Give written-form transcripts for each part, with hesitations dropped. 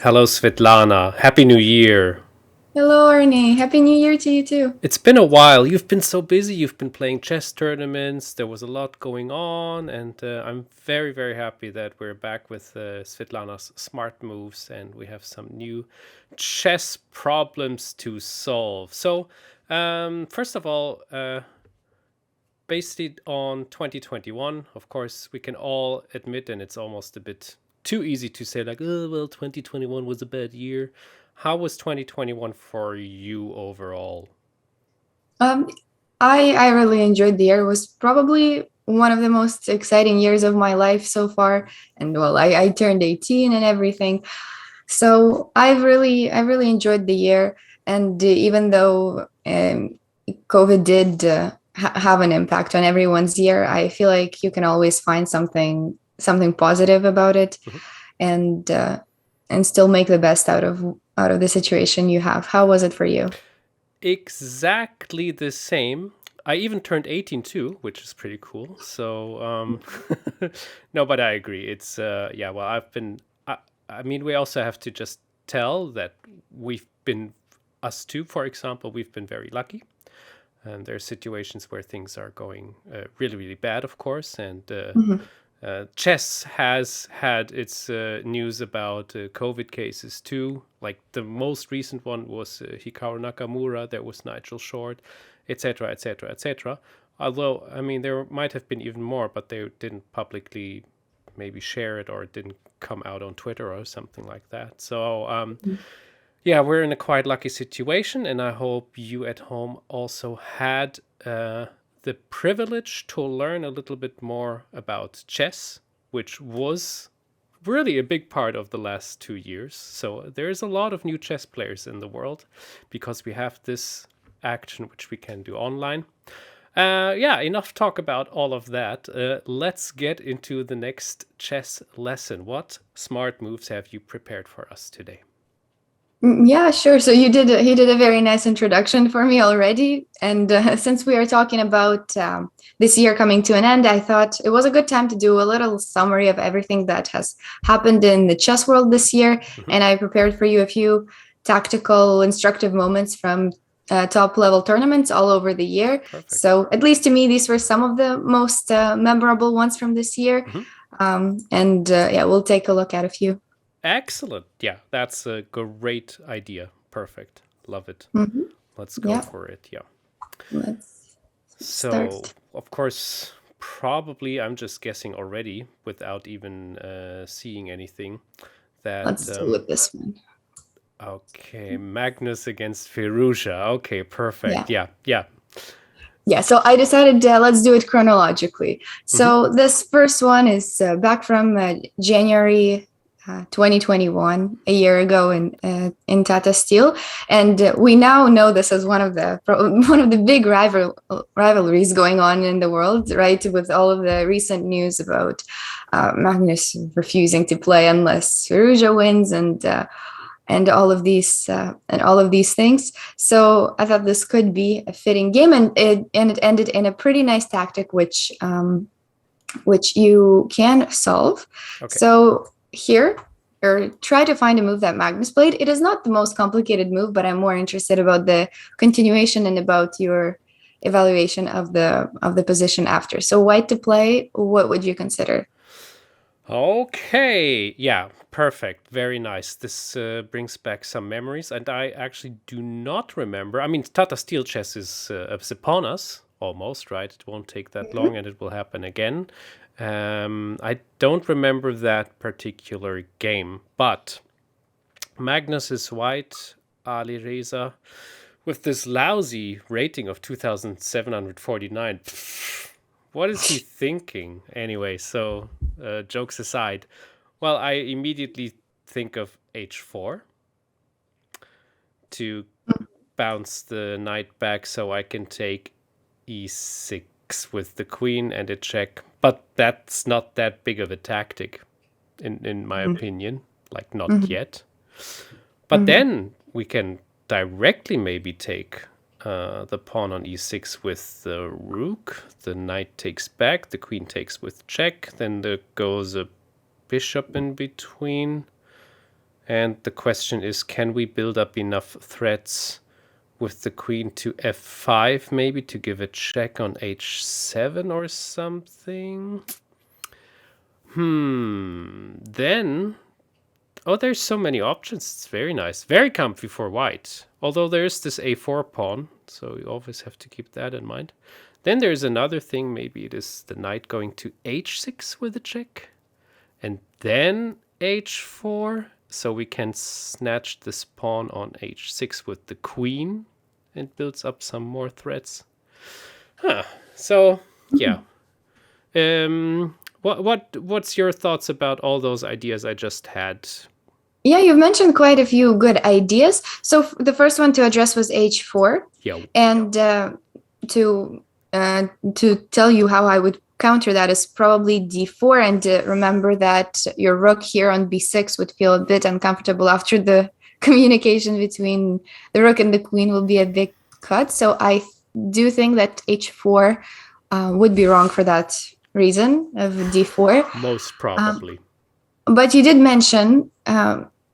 Hello, Svitlana. Happy New Year. Hello, Arnie. Happy New Year to you too. It's been a while. You've been so busy. You've been playing chess tournaments. There was a lot going on, and I'm very, very happy that we're back with Svitlana's smart moves and we have some new chess problems to solve. So, first of all, based it on 2021, of course, we can all admit, and it's almost a bit too easy to say, like, oh, well, 2021 was a bad year. How was 2021 for you overall? Um, I really enjoyed the year. It was probably one of the most exciting years of my life so far. And well, I turned 18 and everything. So I really enjoyed the year. And even though COVID did have an impact on everyone's year, I feel like you can always find something positive about it, Mhm. and and still make the best out of the situation you have. How was it for you? Exactly the same. I even turned 18 too, which is pretty cool. So, no, but I agree. It's, yeah, well, I mean, we also have to just tell that we've been, us two, for example, we've been very lucky. And there are situations where things are going really, really bad, of course. And Mhm. chess has had its news about COVID cases too. Like the most recent one was Hikaru Nakamura, there was Nigel Short, etc., etc., etc. Although, I mean, there might have been even more, but they didn't publicly maybe share it or it didn't come out on Twitter or something like that. So, yeah, we're in a quite lucky situation, and I hope you at home also had the privilege to learn a little bit more about chess, which was really a big part of the last 2 years. So there's a lot of new chess players in the world because we have this action which we can do online. Yeah, enough talk about all of that. Let's get into the next chess lesson. What smart moves have you prepared for us today? Yeah, sure. So he did a very nice introduction for me already. And since we are talking about this year coming to an end, I thought it was a good time to do a little summary of everything that has happened in the chess world this year. Mhm. And I prepared for you a few tactical, instructive moments from top level tournaments all over the year. Perfect. So at least to me, these were some of the most memorable ones from this year. Mhm. And yeah, we'll take a look at a few. Excellent. Yeah, that's a great idea. Perfect. Love it. Mhm. Let's go Yeah, for it. Yeah. let's So, start. of course, probably I'm just guessing already without even seeing anything that, Let's do it this one. okay, Magnus against Firouzja. Okay, Yeah. perfect. Yeah, yeah. Yeah, so I decided let's do it chronologically. Hmm. So this first one is back from January 2021, a year ago in Tata Steel, and we now know this as one of the one of the big rivalries going on in the world, right? With all of the recent news about Magnus refusing to play unless Firouzja wins, and all of these things. So I thought this could be a fitting game, and it ended in a pretty nice tactic, which you can solve. Okay. So here, or try to find a move that Magnus played. It is not the most complicated move, but I'm more interested about the continuation and about your evaluation of the position after. So white to play, what would you consider? Okay. Yeah, perfect. Very nice. This brings back some memories, and I actually do not remember. I mean, Tata Steel Chess is upon us almost, right? It won't take that long, and it will happen again. I don't remember that particular game, but Magnus is white, Ali Reza, with this lousy rating of 2,749. What is he thinking? Anyway, so jokes aside, well, I immediately think of h4 to bounce the knight back so I can take e6 with the queen and a check. But that's not that big of a tactic, in my Mhm. opinion. Like, not Mhm. yet. But Mhm. then we can directly maybe take the pawn on e6 with the rook. The knight takes back, the queen takes with check. Then there goes a bishop in between. And the question is, can we build up enough threats with the queen to f5 maybe to give a check on h7 or something? Then, oh, there's so many options. It's very nice. Very comfy for white. Although there's this a4 pawn, so you always have to keep that in mind. Then there's another thing. Maybe it is the knight going to h6 with a check. And then h4. So we can snatch this pawn on h6 with the queen and builds up some more threats. So, yeah. What's your thoughts about all those ideas I just had? Yeah, you've mentioned quite a few good ideas. So the first one to address was h4. Yeah. And to tell you how I would counter that is probably d4, and remember that your rook here on b6 would feel a bit uncomfortable after the communication between the rook and the queen will be a big cut. So I do think that h4 would be wrong for that reason of d4. Most probably. But you did mention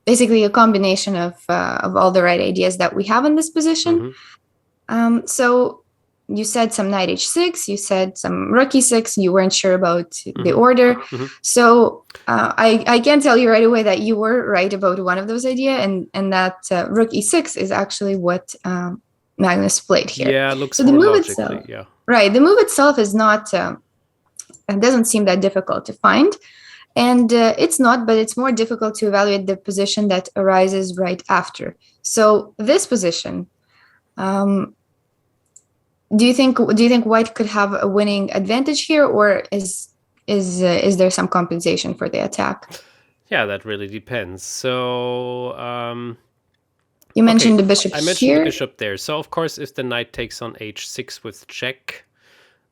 basically a combination of all the right ideas that we have in this position. So you said some knight h6, you said some rook e6, you weren't sure about the order. So I can tell you right away that you were right about one of those ideas, and that rook e6 is actually what Magnus played here. Yeah, it looks so more the move logically, itself, yeah. Right, the move itself is not, it doesn't seem that difficult to find. And it's not, but it's more difficult to evaluate the position that arises right after. So this position, do you think white could have a winning advantage here, or is there some compensation for the attack? Yeah, that really depends. So you mentioned the bishop I mentioned here. the bishop there. So of course, if the knight takes on h6 with check,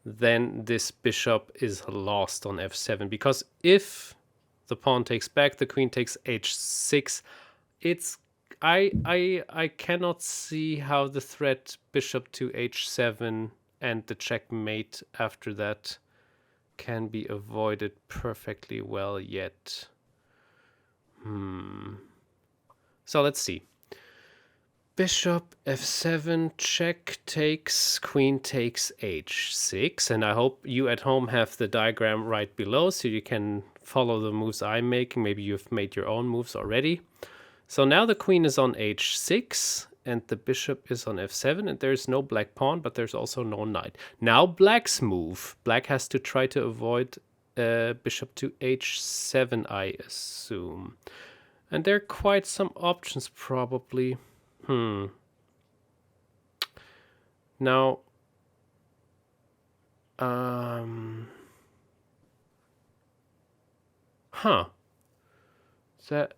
then this bishop is lost on f7, because if the pawn takes back, the queen takes h6, it's I cannot see how the threat bishop to h7 and the checkmate after that can be avoided perfectly well yet. So let's see. Bishop f7, check takes, queen takes h6, and I hope you at home have the diagram right below so you can follow the moves I'm making. Maybe you've made your own moves already. So now the queen is on h6 and the bishop is on f7, and there's no black pawn, but there's also no knight. Now black's move. Black has to try to avoid bishop to h7, I assume. And there are quite some options probably. Now, that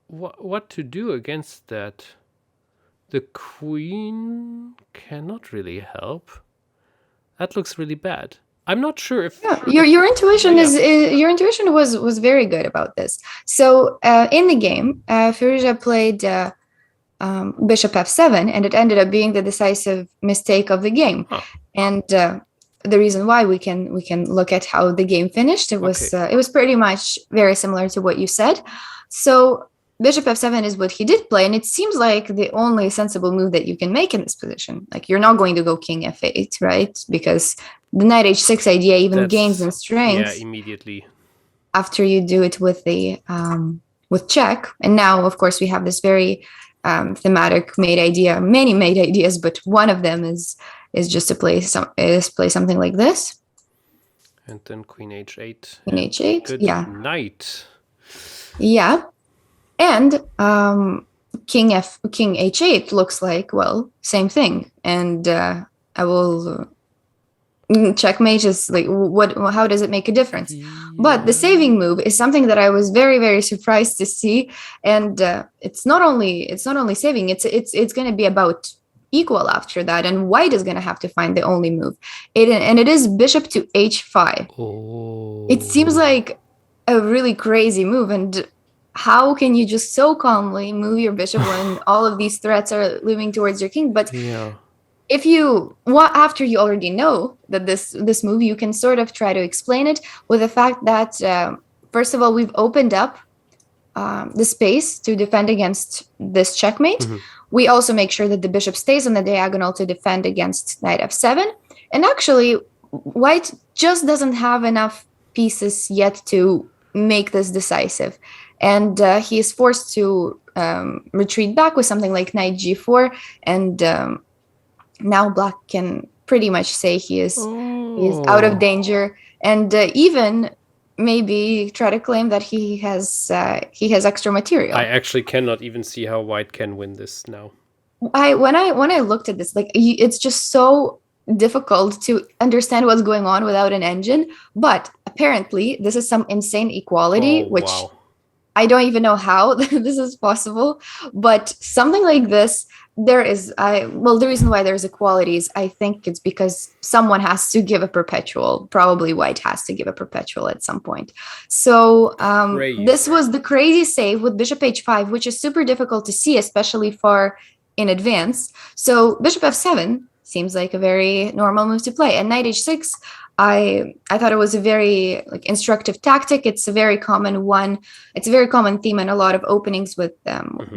what to do against that? The queen cannot really help. That looks really bad. I'm not sure if your intuition your intuition was very good about this. So in the game, Firouzja played bishop f7, and it ended up being the decisive mistake of the game. And the reason why we can look at how the game finished. It was pretty much very similar to what you said. So bishop f7 is what he did play, and it seems like the only sensible move that you can make in this position. Like, you're not going to go king f8, right? Because the knight h6 idea even gains in strength immediately after you do it with the with check. And now, of course, we have this very thematic mate idea, many mate ideas, but one of them is just to play something like this. And then queen h8. Queen h8. Good knight. Yeah. And king h8 looks like, well, same thing. And I will checkmate is like, how does it make a difference? But the saving move is something that I was very, very surprised to see. And it's not only saving, it's going to be about equal after that, and white is going to have to find the only move. And it is bishop to h5. It seems like a really crazy move, and how can you just so calmly move your bishop when all of these threats are moving towards your king? But if you after you already know that this move, you can sort of try to explain it with the fact that first of all, we've opened up the space to defend against this checkmate. Hmm. We also make sure that the bishop stays on the diagonal to defend against knight f7. And actually, white just doesn't have enough pieces yet to make this decisive. And he is forced to retreat back with something like knight g4. And now black can pretty much say he is out of danger. And even maybe try to claim that he has extra material. I actually cannot even see how white can win this now. When I looked at this, like, it's just so difficult to understand what's going on without an engine. But apparently, this is some insane equality, which Wow. I don't even know how this is possible. But something like this, the reason why there's equalities, I think it's because someone has to give a perpetual. Probably white has to give a perpetual at some point. So this was the crazy save with bishop h5, which is super difficult to see, especially far in advance. So bishop f7 seems like a very normal move to play. And knight h6, I thought it was a very instructive tactic. It's a very common one. It's a very common theme in a lot of openings with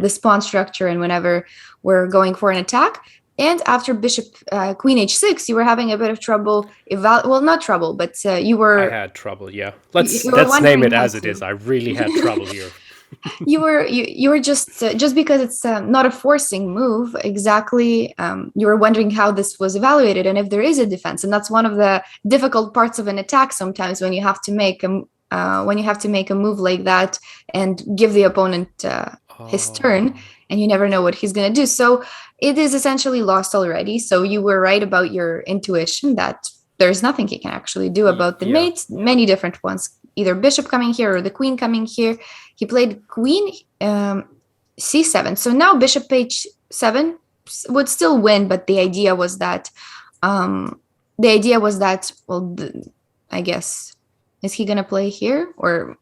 this pawn structure and whenever we're going for an attack. And after bishop queen h6, you were having a bit of trouble. Not trouble, but you were. I had trouble. Yeah, let's name it as it is. I really had trouble here. you were just because it's not a forcing move exactly. You were wondering how this was evaluated and if there is a defense, and that's one of the difficult parts of an attack sometimes when you have to make a move like that and give the opponent his turn, and you never know what he's going to do. So it is essentially lost already. So you were right about your intuition that there's nothing he can actually do about the mate. Many different ones, either bishop coming here or the queen coming here. He played queen c7. So now bishop h7 would still win, but the idea was that, I guess, is he going to play here? Or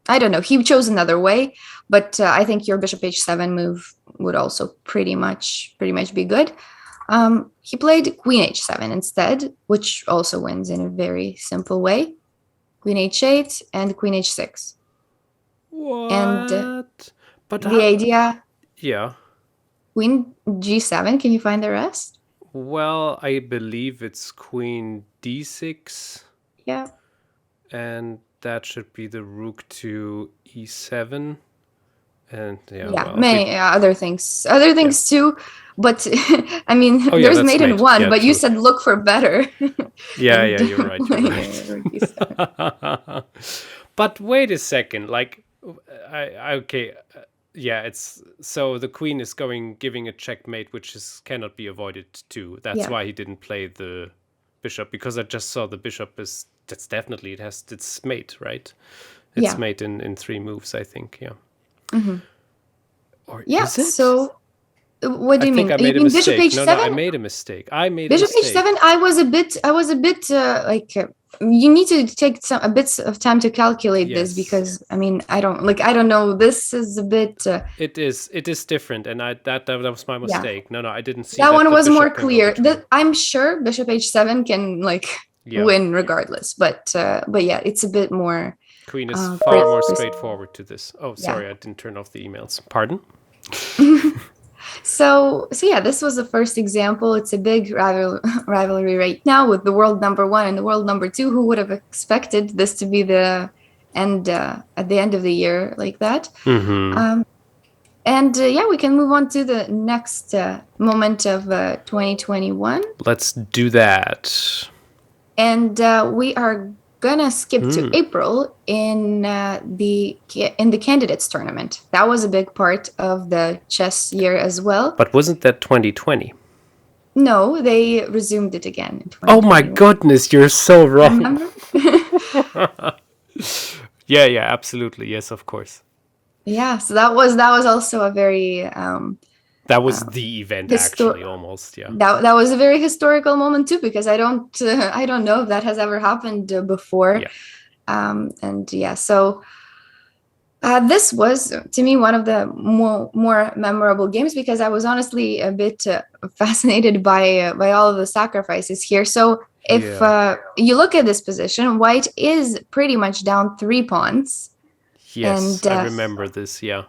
I don't know. He chose another way, but I think your bishop h7 move would also pretty much be good. He played queen h7 instead, which also wins in a very simple way. Queen h8 and queen h6. What? And but the idea... Yeah. Queen g7. Can you find the rest? Well, I believe it's queen d6. Yeah. And that should be the rook to e7. And many other things too. But I mean, there's mate in one, but true. You said look for better. You're right. But wait a second, it's so the queen is giving a checkmate, which cannot be avoided too. That's why he didn't play the bishop, because I just saw the bishop that's definitely it's mate, right? It's mate in 3 moves, I think. Yeah. Mm-hmm. Or is it? So what do you mean? I made a mistake. Bishop h7? No, I made a mistake. Bishop h7. I was a bit you need to take a bit of time to calculate this, because I mean I don't know. This is a bit. It is different, and that was my mistake. Yeah. No, I didn't see that one was more clear. I'm sure bishop h7 can win regardless, but yeah, it's a bit more. Queen is far more straightforward to this. Oh, sorry, I didn't turn off the emails. Pardon? So yeah, this was the first example. It's a big rivalry right now with the world number 1 and the world number 2. Who would have expected this to be the end at the end of the year like that? Mm-hmm. We can move on to the next moment of 2021. Let's do that. And we are gonna skip to April in the candidates tournament. That was a big part of the chess year as well. But wasn't that 2020? No, they resumed it again in 2021. Oh my goodness, you're so wrong. Yeah, absolutely. Yes, of course. Yeah, so that was also a very that was the event, actually, almost. Yeah. That was a very historical moment too, because I don't know if that has ever happened before. Yeah. So this was to me one of the more memorable games, because I was honestly a bit fascinated by all of the sacrifices here. So if you look at this position, white is pretty much down 3 pawns. Yes, and I remember this. Yeah.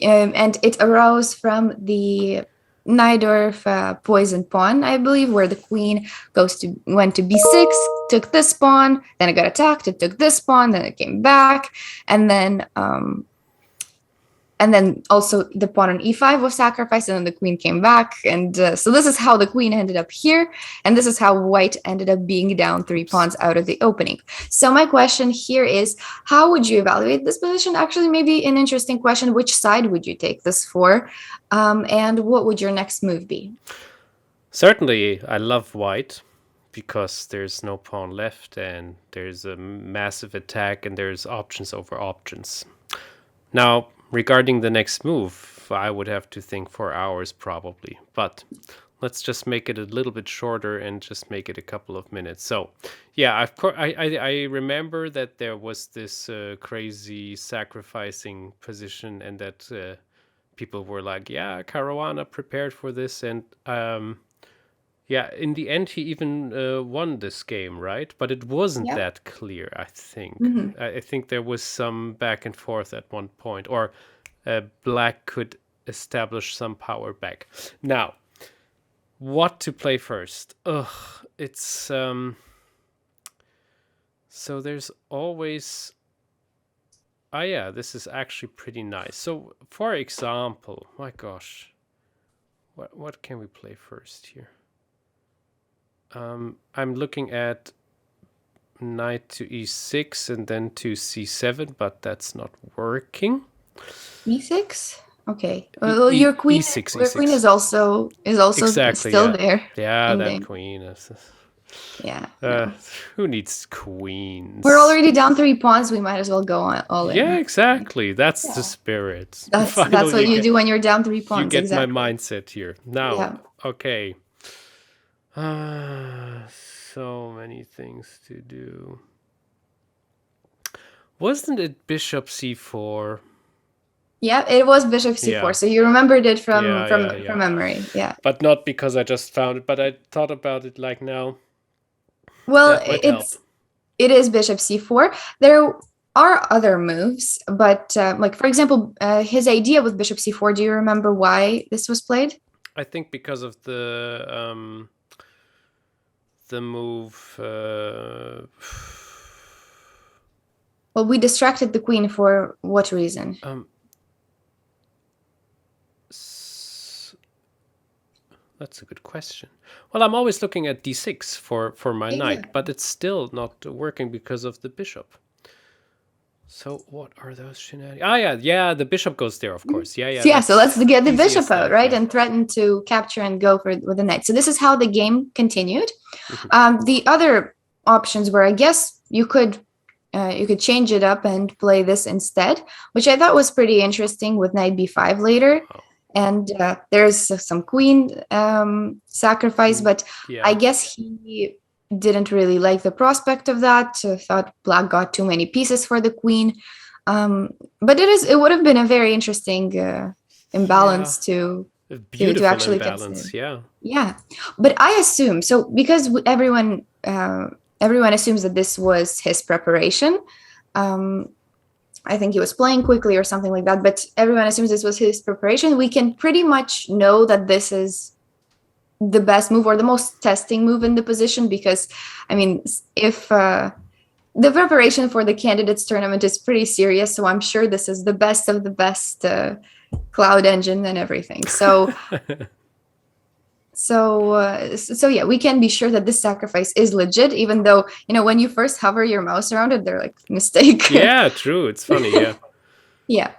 and it arose from the Najdorf poison pawn, I believe, where the queen went to b6, took this pawn, then it got attacked, it took this pawn, then it came back, and then also the pawn on e5 was sacrificed, and then the queen came back, and so this is how the queen ended up here, and this is how white ended up being down 3 Oops. pawns out of the opening. So my question here is, how would you evaluate this position? Actually, maybe an interesting question: which side would you take this for, and what would your next move be? Certainly, I love white because there's no pawn left and there's a massive attack and there's options over options. Now, regarding the next move, I would have to think for hours probably, but let's just make it a little bit shorter and just make it a couple of minutes. So, yeah, of course, I remember that there was this crazy sacrificing position, and that people were like, "Yeah, Caruana prepared for this," and yeah, in the end, he even won this game, right? But it wasn't Yeah. that clear, I think. Mhm. I think there was some back and forth at one point, or Black could establish some power back. Now, what to play first? Ugh, it's so there's always. Ah, yeah, this is actually pretty nice. So, for example, my gosh, what can we play first here? I'm looking at knight to e6 and then to c7, but that's not working. e6. Okay. Well, your queen, e6, your queen e6. is also Exactly, still yeah. there. Yeah, in that the- queen is. Yeah. No. Who needs queens? We're already down 3 pawns. We might as well go all in. Yeah, exactly. That's the Yeah. spirit. That's Finally, what you do when you're down 3 you pawns. get Exactly. my mindset here. Now, Yeah. okay. So many things to do. Wasn't it bishop c4? Yeah, it was bishop c4. Yeah. So you remembered it from Yeah. from memory. Yeah. But not because I just found it, but I thought about it like now. Well, That might help. it is bishop c4. There are other moves, but like for example, his idea with bishop c4. Do you remember why this was played? I think because of the move. Well, we distracted the queen for what reason? That's a good question. Well, I'm always looking at d6 for my knight, but it's still not working because of the bishop. So what are those shenanigans? Ah, yeah, the bishop goes there, of course. Yeah. So let's get the bishop stuff, out, right, yeah. and threaten to capture and go with the knight. So this is how the game continued. The other options were, I guess, you could change it up and play this instead, which I thought was pretty interesting with knight b5 later. Oh. And there's some queen sacrifice, but Yeah. I guess he didn't really like the prospect of that. Thought Black got too many pieces for the queen. But it would have been a very interesting imbalance to actually imbalance, consider. Yeah, but I assume so because everyone assumes that this was his preparation. I think he was playing quickly or something like that, but everyone assumes this was his preparation. We can pretty much know that this is the best move or the most testing move in the position, because, I mean, if the preparation for the candidates tournament is pretty serious, so I'm sure this is the best of the best cloud engine and everything. So So yeah, we can be sure that this sacrifice is legit, even though, when you first hover your mouse around it, they're like, mistake. Yeah, true. It's funny, yeah. Yeah.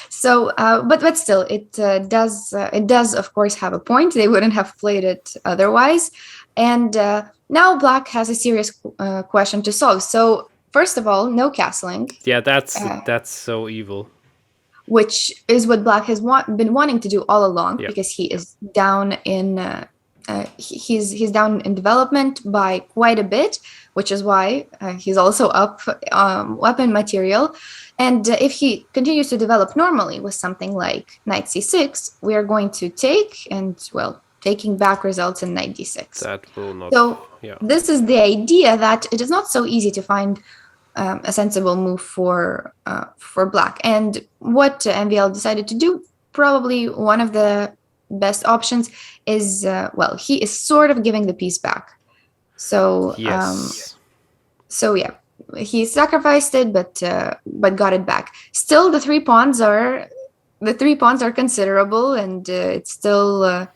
So, but still, it does of course have a point. They wouldn't have played it otherwise. And now Black has a serious question to solve. So first of all, no castling. Yeah, that's so evil. Which is what Black has been wanting to do all along, because he is down in he's down in development by quite a bit, which is why he's also up weapon material. And if he continues to develop normally with something like knight c6, we are going to take, and well, taking back results in knight d6. That will not. So this is the idea that it is not so easy to find a sensible move for black. And what MVL decided to do, probably one of the best options, is well, he is sort of giving the piece back. So Yes. so yeah, he sacrificed it, but got it back. Still, the three pawns are considerable, and it's still.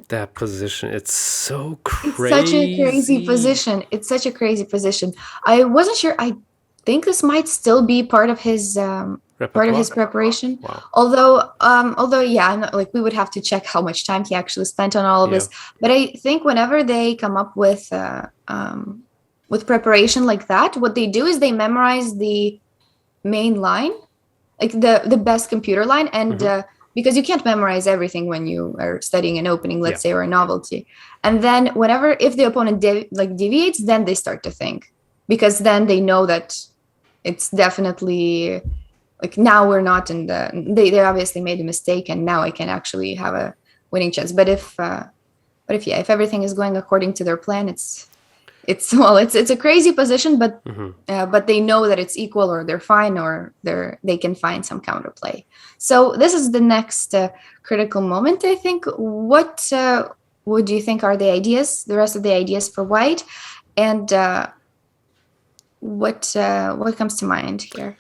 That position, it's so It's such a crazy crazy. position. It's such a crazy position. I wasn't sure. I think this might still be part of his Repertoire. preparation. Wow. Although yeah, like we would have to check how much time he actually spent on all of Yeah. this. But I think whenever they come up with preparation like that, what they do is they memorize the main line, like the best computer line, and because you can't memorize everything when you are studying an opening, let's say, or a novelty. And then whenever, if the opponent deviates, then they start to think, because then they know that it's definitely like, now we're not in the, they obviously made a mistake, and now I can actually have a winning chance. But if everything is going according to their plan, it's a crazy position, but they know that it's equal, or they're fine, or they can find some counterplay. So this is the next critical moment, I think. What would you think are the rest of the ideas for white, and what comes to mind here?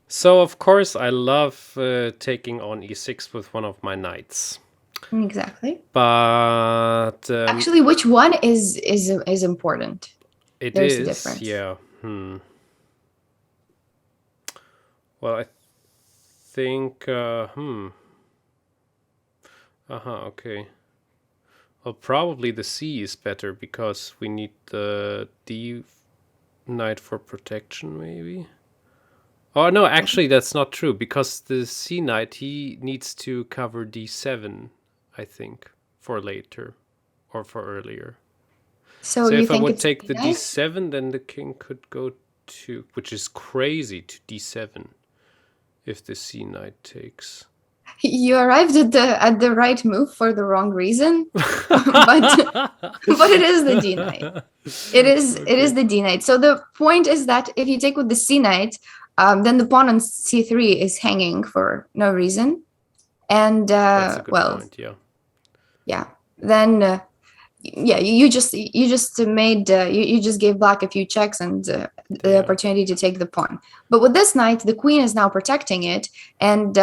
So of course I love taking on e6 with one of my knights. Exactly. But actually, which one is important? There's a difference. Yeah. Well, I think. Okay. Well, probably the C is better, because we need the D knight for protection, maybe. Oh no, actually that's not true, because the C knight, he needs to cover D7, I think, for later or for earlier. So if I think would it's take the D9? D7, then the king could go to, which is crazy, to D7 if the C knight takes. You arrived at the right move for the wrong reason, but it is the D knight. It is the D knight. So the point is that if you take with the C knight, then the pawn on C3 is hanging for no reason, and That's a good point. Yeah. Then you just made you just gave black a few checks and the opportunity to take the pawn. But with this knight, the queen is now protecting it, and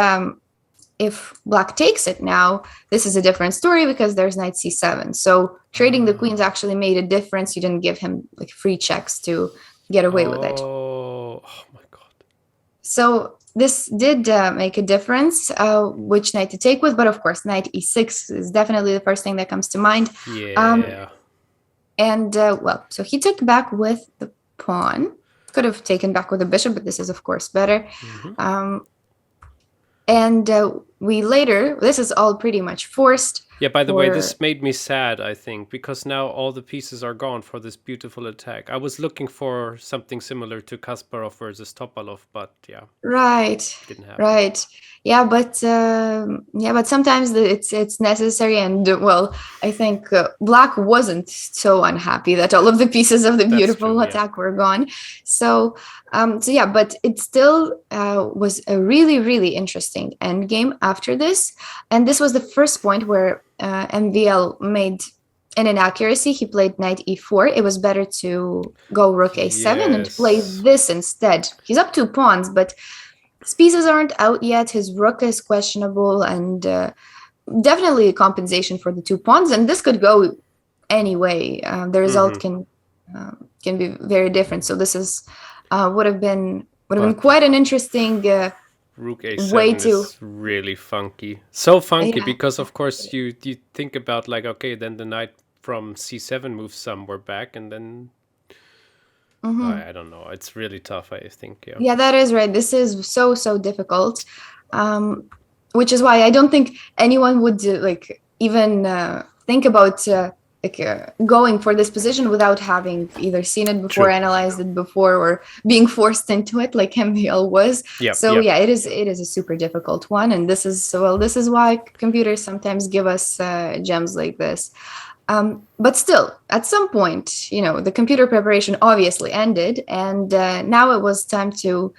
if black takes it now, this is a different story, because there's knight c7. So trading the queens actually made a difference. You didn't give him like free checks to get away with it. Oh my god. So this did make a difference, which knight to take with. But of course, knight e6 is definitely the first thing that comes to mind. Yeah. Well, so he took back with the pawn. Could have taken back with the bishop, but this is, of course, better. And we later, this is all pretty much forced. Yeah, by the way, this made me sad, I think, because now all the pieces are gone for this beautiful attack. I was looking for something similar to Kasparov versus Topalov, but yeah. Right. Didn't happen. Right. Yeah, but sometimes it's necessary, and well, I think black wasn't so unhappy that all of the pieces of the beautiful attack were gone. So yeah, but it still was a really, really interesting endgame after this, and this was the first point where MVL made an inaccuracy. He played knight e4. It was better to go rook a7 and play this instead. He's up 2 pawns, but his pieces aren't out yet. His rook is questionable, and definitely a compensation for the 2 pawns. And this could go any way. The result can be very different. So this is would have been quite an interesting rook a7 is really funky. So funky, because of course you think about like, okay, then the knight from c7 moves somewhere back, and then I don't know. It's really tough, I think. Yeah, that is right. This is so difficult, which is why I don't think anyone would even think about going for this position without having either seen it before, analyzed it before, or being forced into it like MVL was. Yeah, it is a super difficult one, and this is why computers sometimes give us gems like this. But still, at some point, the computer preparation obviously ended, and now it was time to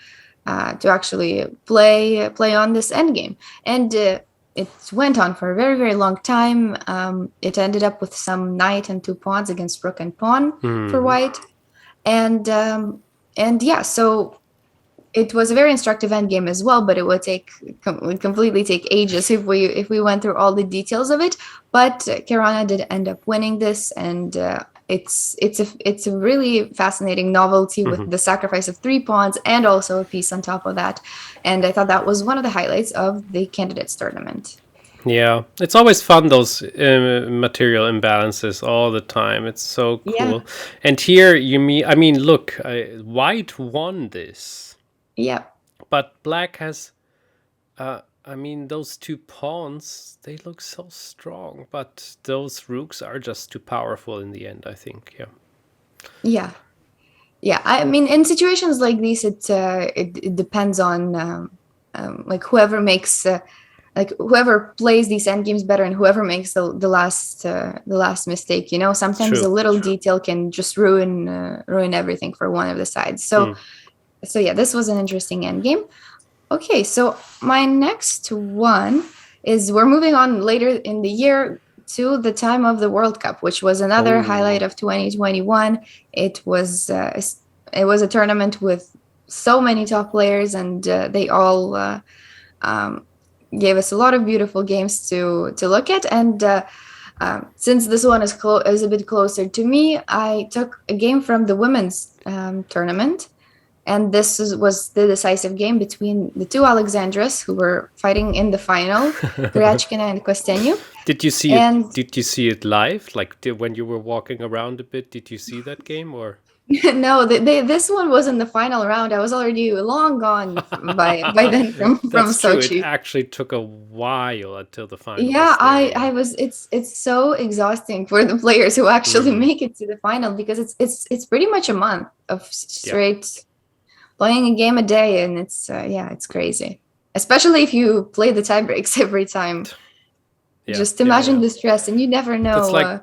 actually play on this endgame. And it went on for a very, very long time. It ended up with some knight and two pawns against rook and pawn for Hmm. white. And yeah, so it was a very instructive endgame as well, but it would completely take ages if we went through all the details of it. But Caruana did end up winning this, and it's a really fascinating novelty with Hmm. the sacrifice of three pawns and also a piece on top of that. And I thought that was one of the highlights of the candidates tournament. Yeah, it's always fun, those material imbalances all the time. It's so Yeah, cool. And here I mean, look, White won this, yeah, but Black has. I mean, those two pawns, they look so strong, but those rooks are just too powerful in the end, I think. Yeah. yeah. Yeah, I mean, in situations like these, it depends on like whoever plays these end games better and whoever makes the last mistake. It's Sometimes a true. little detail can just ruin everything for one of the sides. So Mm. so yeah, this was an interesting end game. Okay, so my next one is we're moving on later in the year to the time of the World Cup, which was another highlight Oh. of 2021. It was a tournament with so many top players, and they all um, gave us a lot of beautiful games to look at. And since this one is a bit closer to me, I took a game from the women's tournament, and was the decisive game between the two Alexandras who were fighting in the final, Kryachkina and Kosteniuk. Did you see it? And Did you see it live? Like, when you were walking around a bit, did you see that game or? no, this one was in the final round. I was already long gone by then from That's true. It Sochi. actually took a while until the final Yeah, was there. I Yeah. I was it's so exhausting for the players who actually Mm. make it to the final, because it's pretty much a month of Yeah. straight playing a game a day, and it's crazy. Especially if you play the tie breaks every time. Yeah. Just Yeah. imagine Yeah. the stress, and you never That's know. like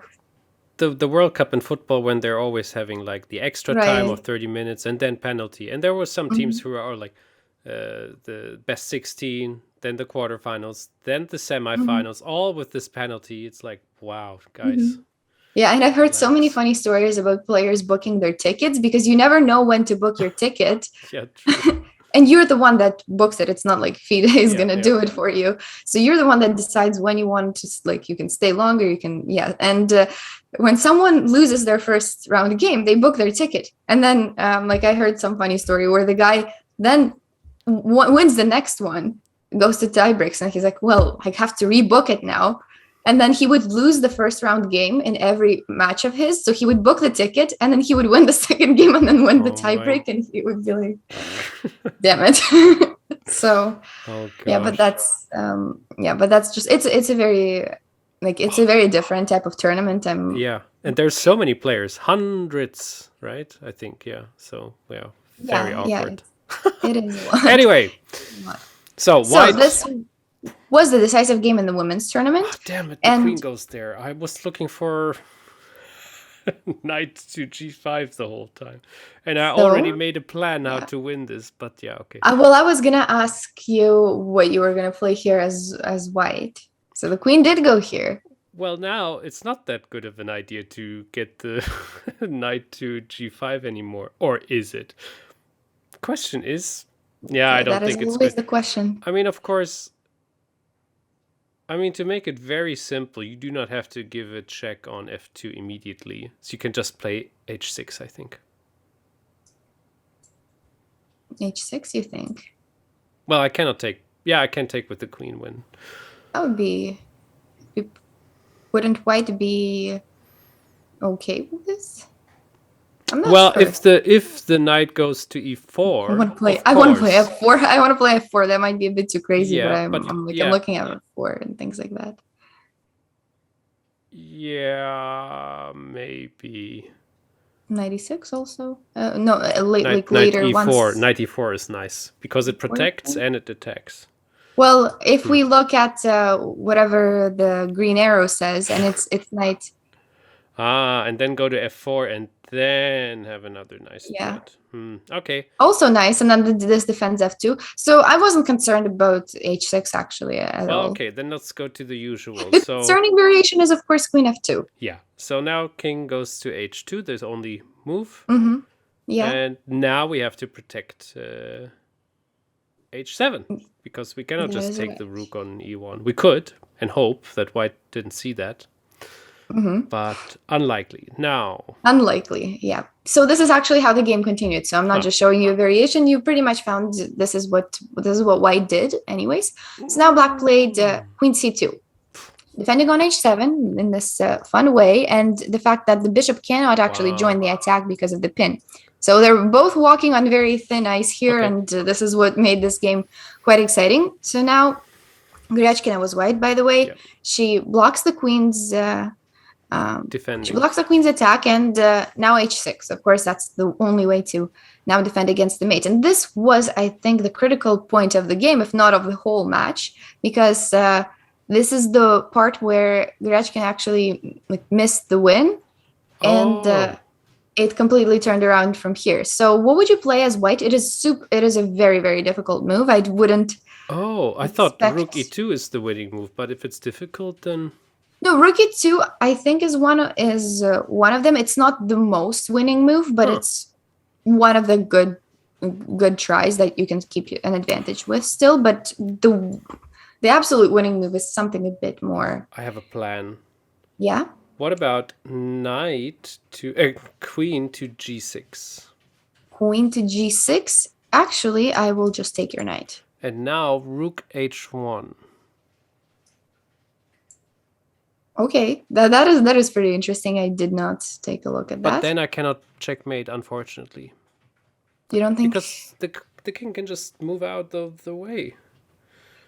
the World Cup in football, when they're always having like the extra time of Right. 30 minutes and then penalty. And there were some teams Mhm. who are like the best 16, then the quarterfinals, then the Mhm. semifinals, all with this penalty. It's like, wow, guys, Mhm. Yeah, and I've heard so many relax. funny stories about players booking their tickets, because you never know when to book your ticket. Yeah, true. And you're the one that books it. It's not like FIDE is Yeah, gonna yeah. do it for you. So you're the one that decides when you want to, like, you can stay longer, you can, yeah. And when someone loses their first round game, they book their ticket. And then like, I heard some funny story where the guy then wins the next one, goes to tie breaks, and he's like, well, I have to rebook it now. And then he would lose the first round game in every match of his. So he would book the ticket, and then he would win the second game and then win the Oh tie my. break, and he would be like, damn it. So Oh yeah, but gosh. that's just, it's a very, like, it's a very different type of tournament. Yeah. And there's so many players, hundreds, right? I think, yeah. So, yeah, very Yeah, awkward. it is a lot. Anyway, so So White. this was the decisive game in the women's Ah, tournament. damn it, the queen And goes there. I was looking for knight to g5 the whole time. And I already so made a plan how yeah. to win this, but yeah, okay. Well, I was gonna ask you what you were gonna play here as white. So the queen did go here. Well, now it's not that good of an idea to get the knight to g5 anymore. Or is it? Question is, yeah, I Okay, don't that is think it's always good. the question. I mean, of course, I mean, to make it very simple, you do not have to give a check on f2 immediately. So you can just play h6, I think. H6, you think? Well, I cannot take. Yeah, I can take with the queen win. That would be. Wouldn't white be okay with this? I'm not Well, sure. if the knight goes to e4, I want to play. of I want to play course. F4. I want to play F4. That might be a bit too crazy, but Yeah, I'm but I'm like, I'm yeah, looking at F4 and things like that. yeah, maybe. 96 also. No, Knight like knight later e4. once. Knight e4 is nice because it protects E4. and it attacks. Well, if Hmm. we look at whatever the green arrow says, and it's knight. And then go to f4 and then have another nice Yeah. threat. Okay. Also nice. And then this defends f2. So I wasn't concerned about h6 actually at Well, all. okay, then let's go to the usual. The So, concerning variation is, of course, queen f2. yeah. So now king goes to h2. There's only move. Mm-hmm. Yeah. And now we have to protect h7 because we cannot That just is take right. the rook on e1. We could and hope that white didn't see that, Mm-hmm. but unlikely. Now, Unlikely, yeah. So this is actually how the game continued. So I'm not just showing you a variation. You pretty much found this is what white did, anyways. So now black played queen c2, defending on h7 in this fun way, and the fact that the bishop cannot actually join the attack because of the pin. So they're both walking on very thin ice here, Okay. and this is what made this game quite exciting. So now Gryachkina was white, by the way. Yeah. She blocks the queen's defending. she blocks the queen's attack, and now h6. Of course, that's the only way to now defend against the mate. And this was, I think, the critical point of the game, if not of the whole match, because this is the part where Gryachkina actually missed the win, and it completely turned around from here. So, what would you play as white? It is a very, very difficult move. I wouldn't. Oh, I thought rook e2 is the winning move, but if it's difficult, then no, rook e2 I think is one of them. It's not the most winning move, but it's one of the good tries that you can keep an advantage with still. But the absolute winning move is something a bit more. I have a plan. Yeah. What about knight to queen to g6? Queen to g6. Actually, I will just take your knight. And now rook h1. Okay, that is pretty interesting. I did not take a look at that. But then I cannot checkmate, unfortunately. You don't think? Because the king can just move out of the way.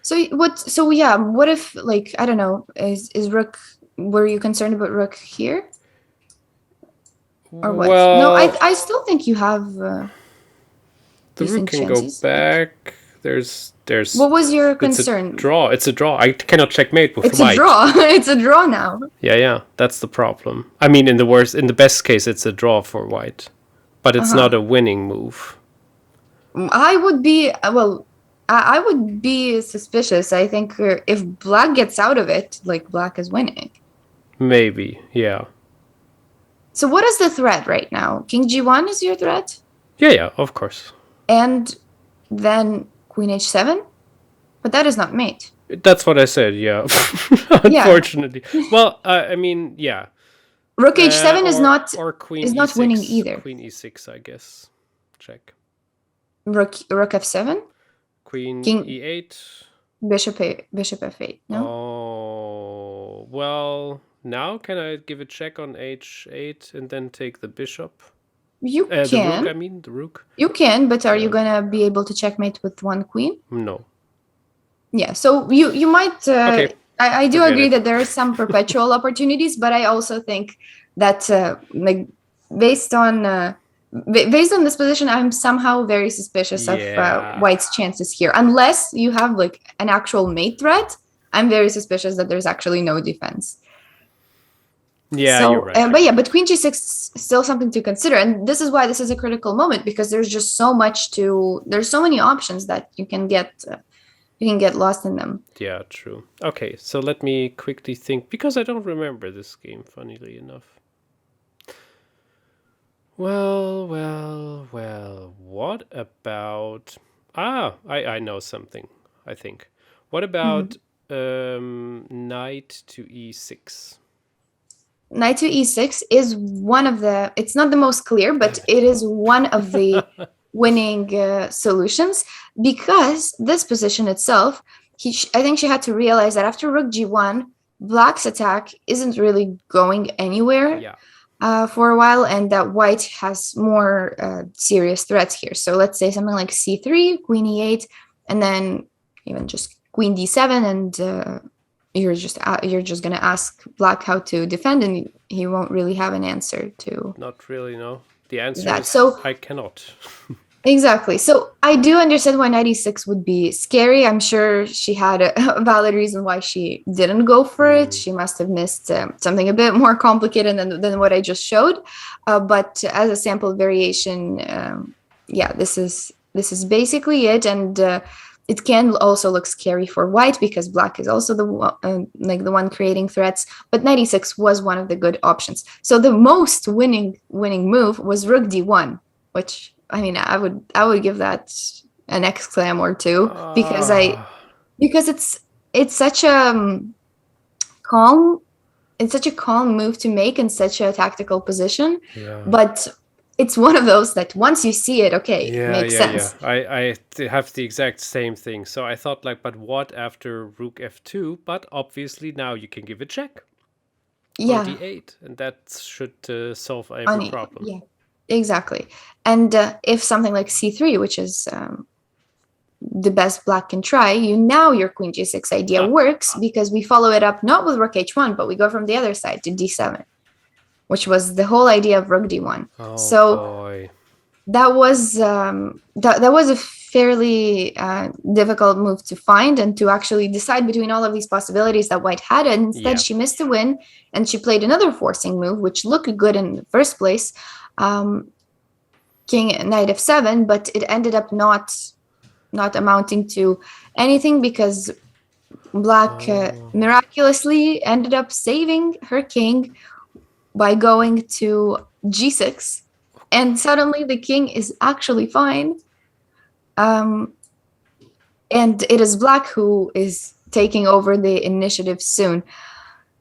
So what? So yeah, what if, like, I don't know, is rook? Were you concerned about rook here? Or what? Well, no, I still think you have. The rook can chances. go back. There's. What was your concern? It's a draw. I cannot checkmate with it's white. It's a draw. It's a draw now. Yeah. That's the problem. I mean, in the best case, it's a draw for white, but it's not a winning move. I would be I would be suspicious. I think if black gets out of it, like, black is winning. Maybe, yeah. So what is the threat right now? King g1 is your threat? Yeah, of course. And then queen h7? But that is not mate. That's what I said, yeah. Unfortunately. Yeah. Well, I mean, yeah. Rook h7 is not E6, winning either. Queen e6, I guess. Check. Rook f7? Queen e8. Bishop f8, no? Oh, well, now can I give a check on h8 and then take the bishop? You can. The rook, I mean, the rook. You can, but are you going to be able to checkmate with one queen? No. Yeah, so you might... okay. I do agree that there are some perpetual opportunities, but I also think that based on this position, I'm somehow very suspicious of white's chances here. Unless you have, like, an actual mate threat, I'm very suspicious that there's actually no defense. Yeah, so, you're right. But queen g6 is still something to consider, and this is why this is a critical moment, because there's just there's so many options that you can get lost in them. Yeah, true. Okay, so let me quickly think, because I don't remember this game, funnily enough. Well, what about... I know something, I think. What about knight to e6? Knight to e6 is one of the... It's not the most clear, but it is one of the winning solutions, because this position itself, I think she had to realize that after rook g1, black's attack isn't really going anywhere for a while, and that white has more serious threats here. So let's say something like c3, queen e8, and then even just queen d7, and you're just gonna ask black how to defend, and he won't really have an answer to. Not really, no. The answer is I cannot. Exactly. So I do understand why 96 would be scary. I'm sure she had a valid reason why she didn't go for it. Mm. She must have missed something a bit more complicated than what I just showed. But as a sample variation, yeah, this is basically it. And it can also look scary for white because black is also like the one creating threats. But 96 was one of the good options. So the most winning move was Rook D1, which I mean, I would give that an exclam or two because I Ah, because it's such a calm it's such a calm move to make in such a tactical position, yeah. but it's one of those that once you see it, okay, it Yeah, makes yeah, yeah. sense. I have the exact same thing. So I thought like, but what after Rook F2? But obviously now you can give a check on Yeah, D8, and that should solve every funny. problem. Yeah, exactly. And if something like C3, which is the best black can try, your queen g6 idea Ah, works because we follow it up not with rook h1, but we go from the other side to d7, which was the whole idea of rook d1. oh So boy. that was a fairly difficult move to find and to actually decide between all of these possibilities that white had. And instead, Yeah. she missed a win, and she played another forcing move, which looked good in the first place, um, king knight f7, but it ended up not amounting to anything because black Oh. miraculously ended up saving her king by going to g6, and suddenly the king is actually fine. Um, and it is black who is taking over the initiative soon.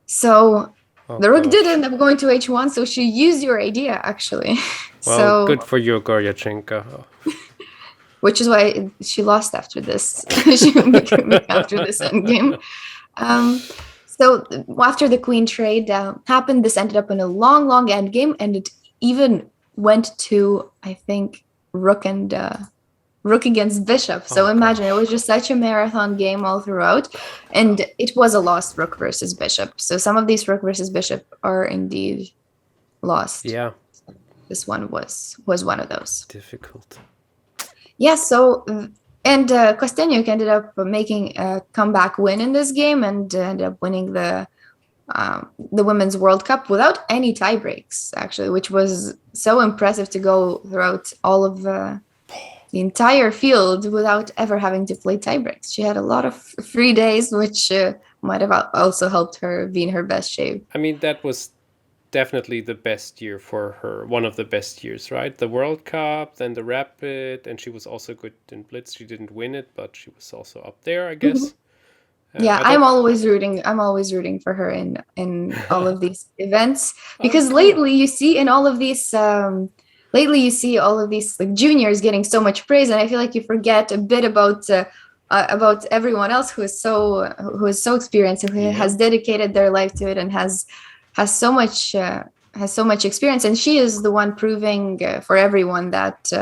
So Oh the rook did gosh. end up going to h1, so she used your idea actually. Well, So, good for you, Goryachenko. which is why she lost after this. She after this endgame. Um, so after the queen trade happened, this ended up in a long endgame, and it even went to, I think, rook against bishop. So Oh imagine, it gosh. was just such a marathon game all throughout, and it was a lost rook versus bishop. So some of these rook versus bishop are indeed lost. Yeah, This one was one of those. difficult. Yeah. So and Kosteniuk ended up making a comeback win in this game and ended up winning the Women's World Cup without any tie breaks, actually, which was so impressive to go throughout all of the entire field without ever having to play tie breaks. She had a lot of free days, which might have also helped her be in her best shape. I mean, that was definitely the best year for her. One of the best years, right? The World Cup, then the Rapid, and she was also good in Blitz. She didn't win it, but she was also up there, I Mhm. guess. Yeah, I I'm thought, always rooting. I'm always rooting for her in all of these events oh, because cool. lately you see all of these like juniors getting so much praise, and I feel like you forget a bit about everyone else who is so experienced, who Yeah. has dedicated their life to it, and has so much has so much experience, and she is the one proving for everyone that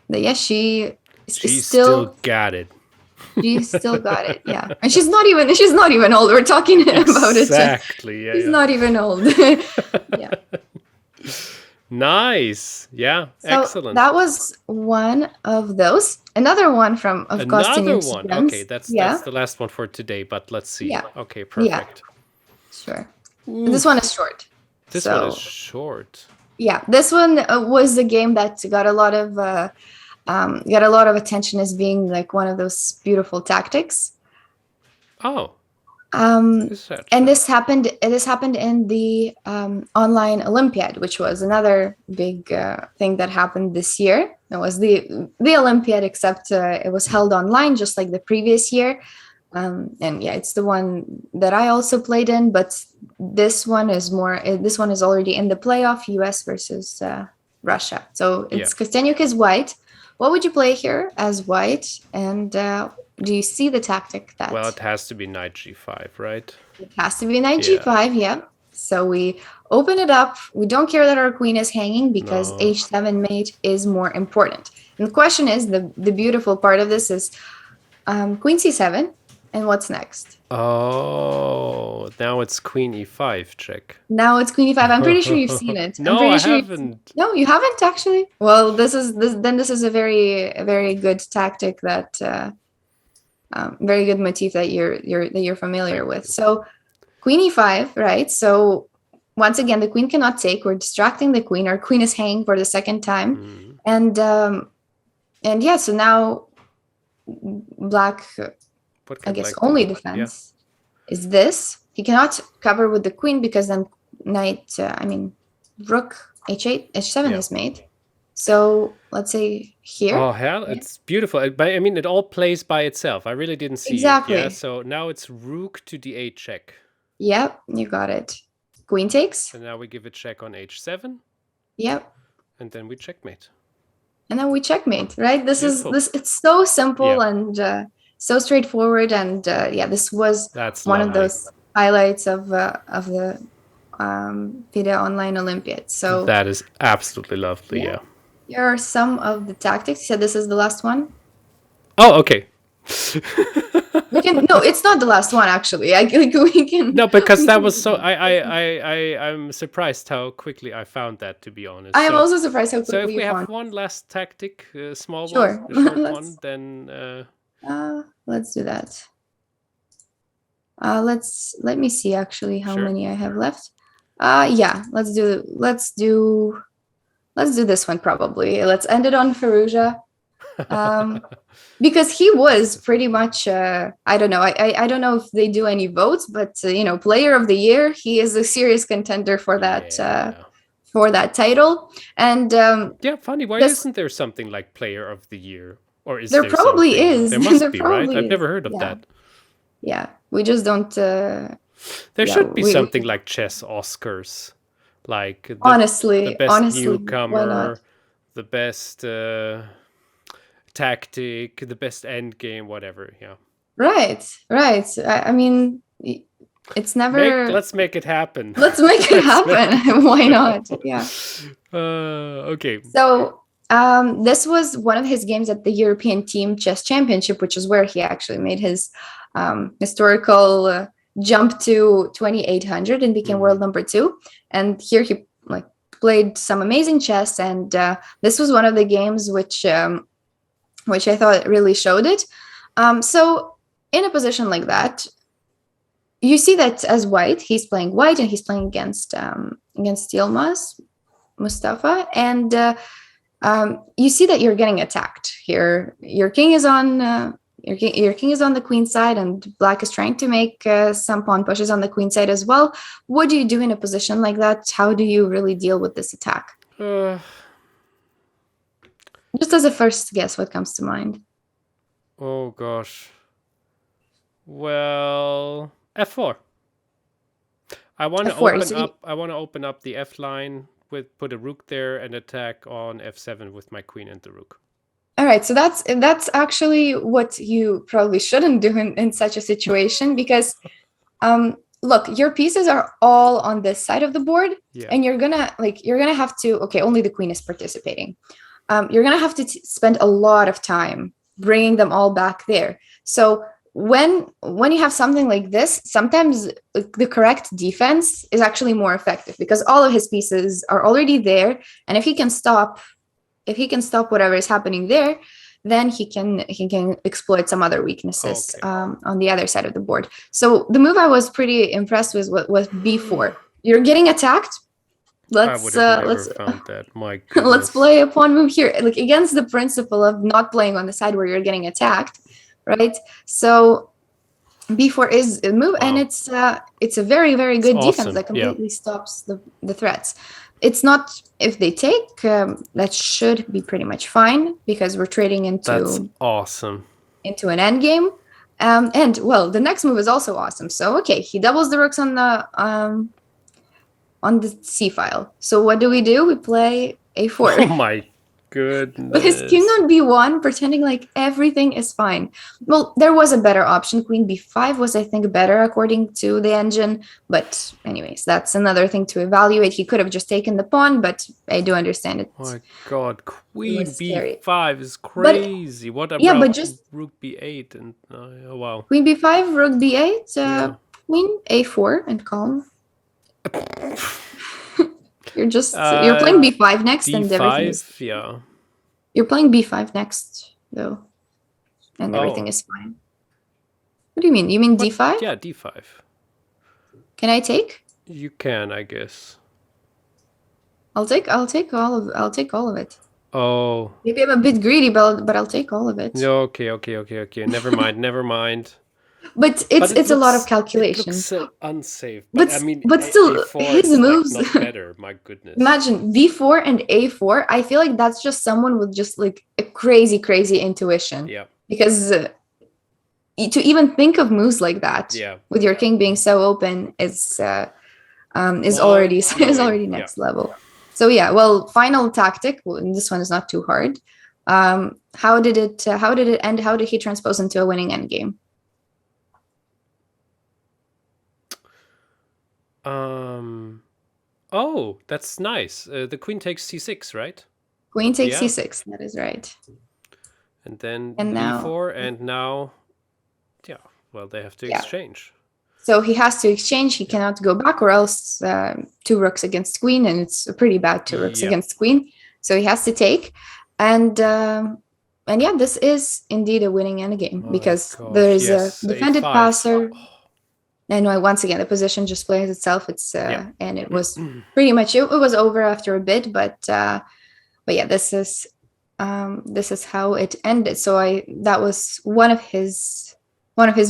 yes, is She still still. got it. She still got it, yeah. And she's not even old. We're talking about it. Exactly. She's Yeah, not even old. Yeah. yeah. Nice. Yeah, So excellent. that was one of those. Another one from of Another Kosteniuk's one. Okay, gems. that's Yeah. the last one for today, but let's see. Yeah. Okay, Yeah. perfect. Sure. This one is Oof. short. This one is So short. yeah, this one was a game that got a lot of attention as being like one of those beautiful tactics. Oh, Um, research. and this happened in the online Olympiad, which was another big thing that happened this year. It was the Olympiad, except it was held online, just like the previous year. And yeah, it's the one that I also played in, but this one is already in the playoff, US versus Russia. So Yeah. it's Kosteniuk is white. What would you play here as white? And do you see the tactic Well, that it has to be knight g5, right? it has to be knight Yeah. g5? Yeah. So we open it up. We don't care that our queen is hanging because No. h7 mate is more important. And the question is, the beautiful part of this is queen c7. And what's next? Oh, now it's queen e5 check. Now it's queen e5. I'm pretty sure you've seen it. I'm No, pretty I sure you've seen. haven't. No, you haven't actually. Well, this is a very good tactic that very good motif that you're familiar Thank with. you. So queen e5, right? So once again, the queen cannot take. We're distracting the queen. Our queen is hanging for the second time, and yeah. So now black, What I can guess, black only do? Yeah. defense is this. He cannot cover with the queen because then knight. Rook h8, h7 Yeah. is made. So let's say here. Oh hell, it's beautiful. I mean, it all plays by itself. I really didn't see it. Yeah. Exactly. So now it's rook to d8 check, Yep, you got it. Queen takes. and now we give a check on h7, Yep. and then we checkmate. And then we checkmate, right? Beautiful. It's so simple Yeah. and so straightforward. And yeah, this was That's one of lovely. those highlights of the FIDE Online Olympiad. So That is absolutely lovely. Yeah. here are some of the tactics. You said this is the last one. Oh, okay. We can no, it's not the last one actually. We can No, because we that can- was so. I'm surprised how quickly I found that. To be honest. I am So, also surprised how so quickly if we you have found. one last tactic, small Sure. one, a short Let's- one, then Let's do that. Let me see actually how Sure. many I have left. Yeah, let's do this one probably. Let's end it on Firouzja. Because he was pretty much I don't know. I don't know if they do any votes, but player of the year, he is a serious contender for that title. And yeah, funny. Why isn't there something like player of the year? Or is there probably something? is. There must There be, right? probably I've is. never heard of Yeah. that. Yeah, we just don't. There yeah, should be we- something like chess Oscars, like the honestly, best why not? newcomer, the best tactic, the best end game, whatever. Yeah. Right. I mean, it's never. Let's make it happen. Let's make it happen. Why not? Yeah. Okay. So this was one of his games at the European Team Chess Championship, which is where he actually made his historical jump to 2800 and became world number 2. And here he played some amazing chess, and this was one of the games which I thought really showed it. So in a position like that, you see that as white, he's playing white and he's playing against Yilmaz Mustafa, and you see that you're getting attacked here. Your king is on your king is on the queen side, and black is trying to make some pawn pushes on the queen side as well. What do you do in a position like that? How do you really deal with this attack? Just as a first guess, what comes to mind? Oh gosh. Well, f4. I want to open up the f line put a rook there and attack on f7 with my queen and the rook. All right, so that's actually what you probably shouldn't do in such a situation, because look, your pieces are all on this side of the board, and you're gonna have to, okay, only the queen is participating. You're gonna have to spend a lot of time bringing them all back there. So when you have something like this, sometimes the correct defense is actually more effective, because all of his pieces are already there, and if he can stop whatever is happening there, then he can exploit some other weaknesses on the other side of the board. So the move I was pretty impressed with was b4. You're getting attacked. Let's found that. My goodness. Let's play a pawn move here, like against the principle of not playing on the side where you're getting attacked, right? So b4 is a move, and it's a very, very good defense that completely stops the threats. It's not, if they take, that should be pretty much fine, because we're trading into That's awesome. Into an end game. And well, the next move is also awesome. So okay, he doubles the rooks on the c file. So what do? We play a4. Oh my With his king Goodness. on b1, pretending like everything is fine. Well, there was a better option. Queen b5 was, I think, better according to the engine. But anyways, that's another thing to evaluate. He could have just taken the pawn, but I do understand it. My God, It Queen was scary. B5 is But crazy. What yeah, but about just Rook B8? And oh wow, queen b5, rook b8, yeah. queen a4, and calm. You're playing Uh, b5 next, and everything is. D5, yeah. You're playing b5 next, though, and everything Oh, is fine. What do you mean? You mean what? d5? Yeah, D5. Can I take? You can, I guess. I'll take all of it. Oh, Maybe I'm a bit greedy, but I'll take all of it. no. Okay, okay, okay, okay. Never mind, never mind. But But it's a lot of it looks calculation. so unsafe. But But I mean, but still, A4 his is like moves. not better. My goodness. Imagine v4 and a4. I feel like that's just someone with just like a crazy intuition, Yeah, because to even think of moves like that yeah. with your king being so open is already Mind is blowing. already Yeah. next level. So yeah, well, final tactic. Well, this one is not too hard. How did it end? How did he transpose into a winning endgame? Oh, that's nice. The queen takes c6, right? Queen takes Yeah. c6. That is right. And then And now, b4, and now, yeah. Well, they have to yeah. exchange. So he has to exchange. He cannot go back, or else two rooks against queen, and it's a pretty bad two rooks Yeah. against queen. So he has to take, and yeah, this is indeed a winning endgame, My because gosh, there's yes, a defended a5. passer. And once again, the position just plays itself. It's Yeah. and it was pretty much it was over after a bit, but yeah, this is how it ended. So that was one of his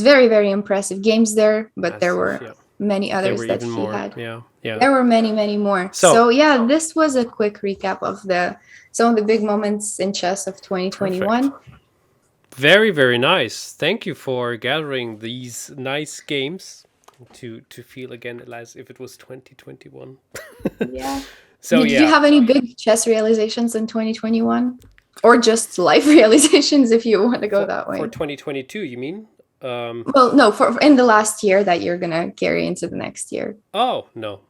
very impressive games there. But there were yeah. many There others were that even he more. had. Yeah, yeah. There were many more. So- So yeah, this was a quick recap of some of the big moments in chess of 2021. Very, very nice. Thank you for gathering these nice games to feel again as if it was 2021. Yeah. So Did yeah. you have any big chess realizations in 2021? Or just life realizations, if you want to go that way? For 2022, you mean? Well, no, for in the last year that you're gonna carry into the next year. Oh, no.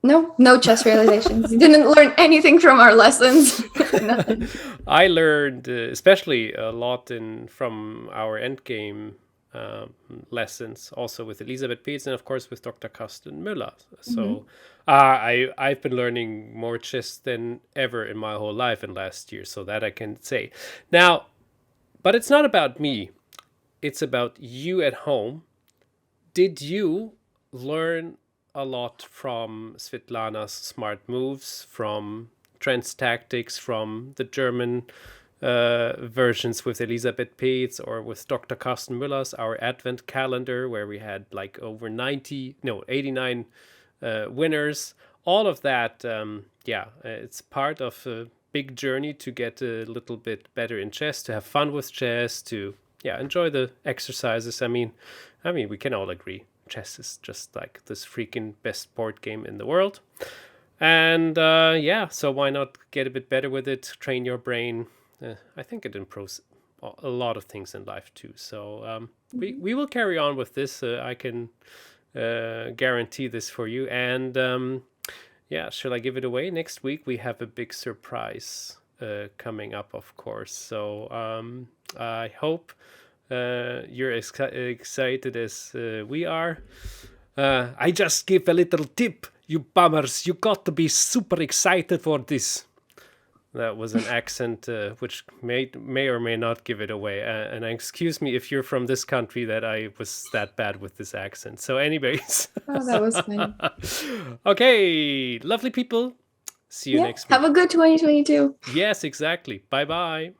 No chess realizations. You didn't learn anything from our lessons. Nothing. I learned especially a lot from our endgame lessons, also with Elisabeth Peetz and of course with Dr. Carsten Müller. So I've been learning more chess than ever in my whole life in last year, so that I can say. Now, but it's not about me. It's about you at home. Did you learn a lot from Svitlana's smart moves, from Trent's tactics, from the German versions with Elisabeth Peetz or with Dr. Carsten Müller's, our advent calendar, where we had like over 89 winners. All of that, it's part of a big journey to get a little bit better in chess, to have fun with chess, to enjoy the exercises. I mean, we can all agree chess is just like this freaking best board game in the world. And so why not get a bit better with it, train your brain. I think it improves a lot of things in life too. So we will carry on with this. I can guarantee this for you. And shall I give it away? Next week we have a big surprise coming up, of course. So I hope you're excited as we are. I just give a little tip, you bummers. You got to be super excited for this. That was an accent which may or may not give it away. And excuse me if you're from this country that I was that bad with this accent. So anyways. Oh, that was funny. Okay, lovely people. See you next week. Have a good 2022. Yes, exactly. Bye-bye.